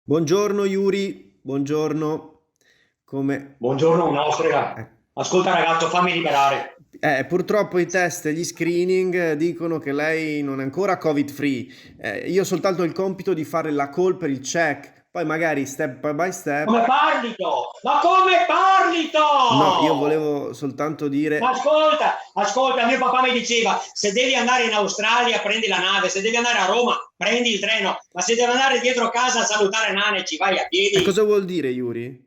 Buongiorno Yuri, buongiorno. Come... Buongiorno, un'ostrica. eh, Ascolta ragazzo, fammi liberare. purtroppo i test e gli screening dicono che lei non è ancora Covid-free. Io ho soltanto il compito di fare la call per il check, poi magari step by step. Come parli to? Ma come parli No, io to? volevo soltanto Ma dire... ascolta, mio papà mi diceva, se devi andare in Australia prendi la nave, se devi andare a Roma prendi il treno, ma se devi andare dietro casa a salutare Nane ci vai a E piedi. cosa vuol dire Yuri?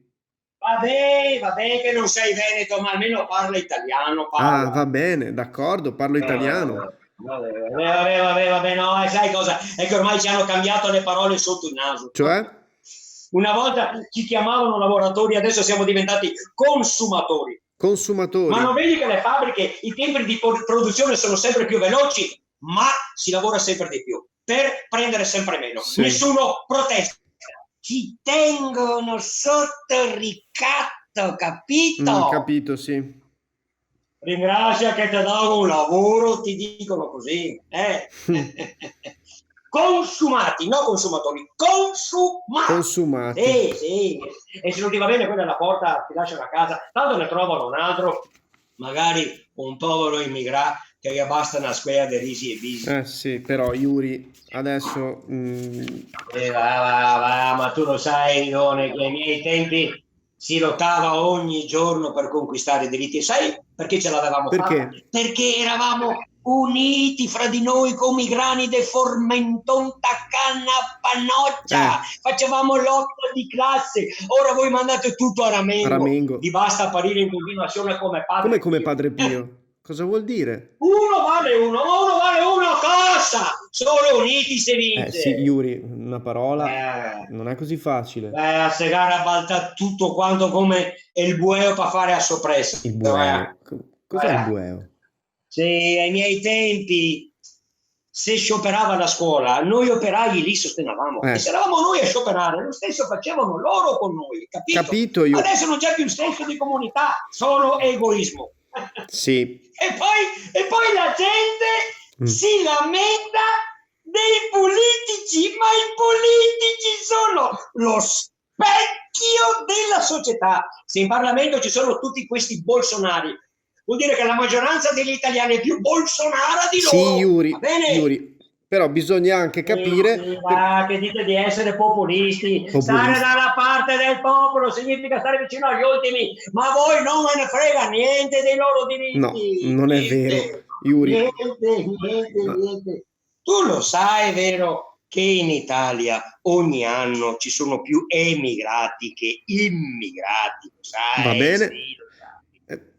Vabbè che non sei veneto, ma almeno parla italiano, Ah, va parla. bene, d'accordo, parlo italiano. Vabbè, no, e sai cosa? È che ormai ci hanno cambiato le parole sotto il naso. Cioè? Una volta ci chiamavano lavoratori, adesso siamo diventati consumatori. Ma Consumatori. non vedi che le fabbriche, i tempi di produzione sono sempre più veloci, ma si lavora sempre di più per prendere sempre meno. Sì. Nessuno protesta. Ci tengono sotto ricatto, capito? Capito, sì. Ringrazia che ti ha dato un lavoro, ti dicono così. Consumati, no consumatori, consumati. Consumati. Sì. E se non ti va bene, quella è la porta, ti lasciano a casa, tanto ne trovano un altro, magari un povero immigrato che gli basta una square di risi e bisi. Eh sì, però Yuri, adesso... Ma tu lo sai, Ridone, che ai miei tempi si lottava ogni giorno per conquistare i diritti. Sai perché ce l'avevamo fatta? perché? Perché eravamo uniti fra di noi come i grani de Formenton Canna Pannoccia, facevamo lotta di classe. Ora voi mandate tutto a Ramengo, Ramengo. vi basta apparire in continuazione come Come padre come Pio. Padre Pio? Cosa vuol dire? Uno vale uno, cosa? Solo uniti si Sì, vince. Yuri, una parola Eh, non è così facile. a segare a balta tutto quanto come il bueo per fare a soppresso. Il bueo. Cos'è il bueo? Se ai miei tempi se scioperava la scuola, noi operai lì sostenevamo e se eravamo noi a scioperare, lo stesso facevano loro con noi, capito? Capito io. Adesso non c'è più il senso di comunità, solo egoismo. Sì. E poi la gente si lamenta dei politici, ma i politici sono lo specchio della società. Se in Parlamento ci sono tutti questi bolsonari, vuol dire che la maggioranza degli italiani è più bolsonara di Sì, loro, va Yuri, bene? Yuri. Però bisogna anche capire Che dite di essere populisti, stare populisti. dalla parte del popolo significa stare vicino agli ultimi, ma voi non ve ne frega niente dei loro No, diritti, non è vero, Yuri. No. niente. Tu lo sai, vero, che in Italia ogni anno ci sono più emigrati che immigrati, lo Va sai? bene. Sì, lo sai.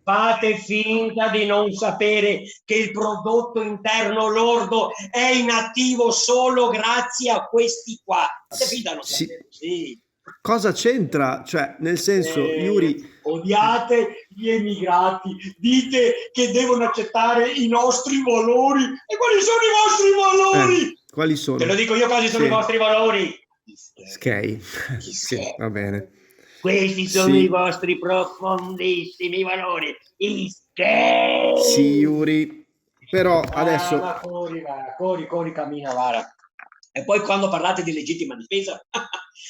Fate finta di non sapere che il prodotto interno lordo è in attivo solo grazie a questi qua. Fate finta di non Sì. sapere, sì. Cosa c'entra? Cioè, nel senso, Yuri... Odiate gli emigrati, dite che devono accettare i nostri valori. E quali sono i vostri valori? Quali Te lo sono? dico io quali sono i vostri valori. Skei. Sì, va bene. Questi sono i Sì, vostri profondissimi valori. sì, Yuri. Però adesso... Ma corri, cammina, Vara. E poi quando parlate di legittima difesa,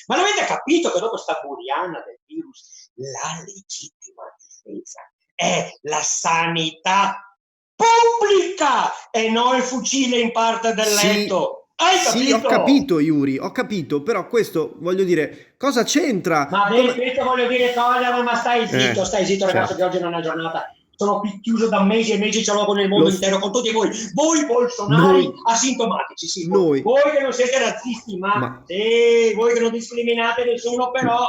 ma l'avete capito che dopo sta buriana del virus, la legittima difesa è la sanità pubblica e non il fucile in parte del Sì, letto. Hai sì, ho capito? capito, Yuri, ho capito, però questo, voglio dire, cosa c'entra? Ma beh, Come... questo voglio dire cosa, ma stai zitto ragazzo, che Certo. oggi non è giornata. Sono qui chiuso da mesi e mesi, ce l'ho con il Lo... mondo intero, con tutti voi bolsonari Noi, asintomatici, sì, noi, voi che non siete razzisti, ma ma... sì, voi che non discriminate nessuno, però,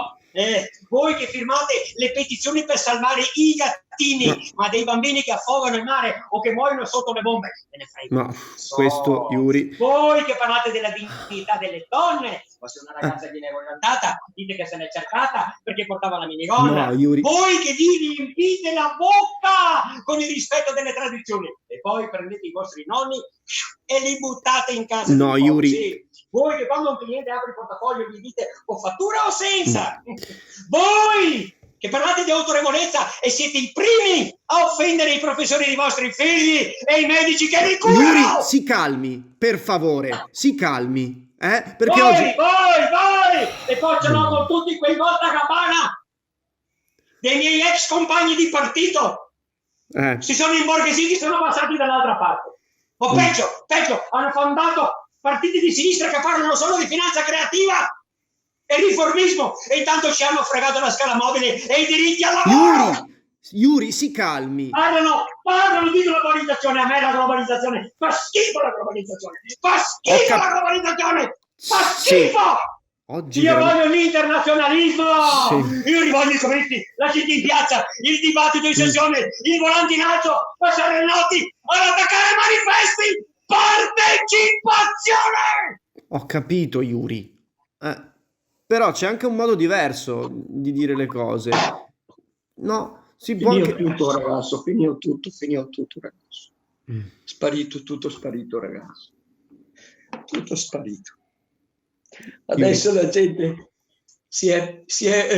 voi che firmate le petizioni per salvare i gattini, Ma, ma dei bambini che affogano in mare o che muoiono sotto le bombe, me ne frega un ma questo, cazzo. Yuri... Voi che parlate della dignità delle donne, ma se una ragazza viene violentata, dite che se l'è cercata perché portava la No, minigonna. Yuri... Voi che vi riempite la bocca con il rispetto delle tradizioni e poi prendete i vostri nonni e li buttate in casa di No, riposo. Yuri... Sì. Voi che quando un cliente apre il portafoglio gli dite o fattura o Ma... senza. Voi che parlate di autorevolezza e siete i primi a offendere i professori dei vostri figli e i medici che li curano. Yuri, si calmi, per favore, si calmi, perché voi, oggi... voi, e poi ce l'ho con tutti quei volta cabana dei miei ex compagni di partito. Si sono imborghesiti, sono passati dall'altra parte. O peggio, hanno fondato partiti di sinistra che parlano solo di finanza creativa e riformismo, e intanto ci hanno fregato la scala mobile e i diritti al lavoro. Yuri, si calmi. Parlano di globalizzazione. A me la globalizzazione fa schifo, la globalizzazione fa schifo. Oggi io voglio l'internazionalismo, sì. Io rivoglio i comunisti, la gente in piazza, il dibattito in sessione, il volante in alto, passare le notti ad attaccare manifesti. Partecipazione! Ho capito, Yuri. Però c'è anche un modo diverso di dire le cose. No, si può anche... tutto, ragazzo, finito tutto, ragazzo. Sparito, tutto sparito, ragazzo. Tutto sparito. Adesso la gente si è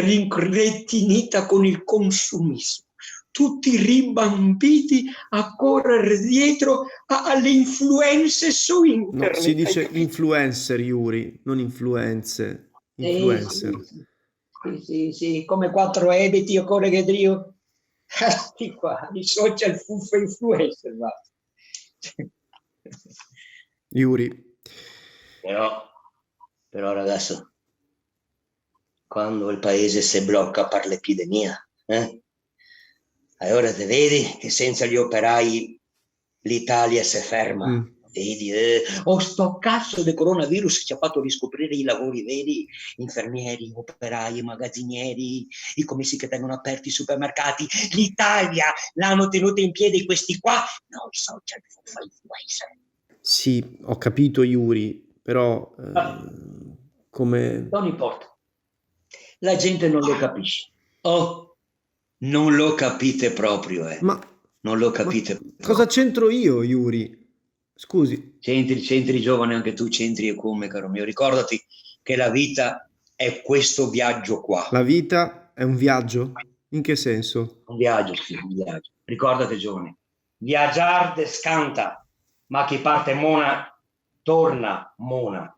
rincretinita con il consumismo. Tutti ribambiti a correre dietro alle influenze su internet. No, si dice influencer, Yuri, non influenze. Influencer. Sì, come 4 ebiti o corre che Dio. Sti qua, i social fuffa influencer, va. Yuri. Però ragazzo, quando il paese si blocca per l'epidemia, allora te vedi che senza gli operai l'Italia si ferma. Vedi, sto cazzo di coronavirus ci ha fatto riscoprire i lavori veri, infermieri, operai, magazzinieri, i commessi che tengono aperti i supermercati. L'Italia l'hanno tenuta in piedi questi qua, no, i social influencer. Sì, ho capito, Yuri, però come... Non importa, la gente non lo capisce. Non lo capite proprio, non lo capite. Cosa c'entro io, Yuri? Scusi. C'entri giovane anche tu, c'entri e come, caro mio. Ricordati che la vita è questo viaggio qua. La vita è un viaggio? In che senso? Un viaggio, sì, un viaggio. Ricordate, giovane, viaggiare scanta, ma chi parte mona, torna mona.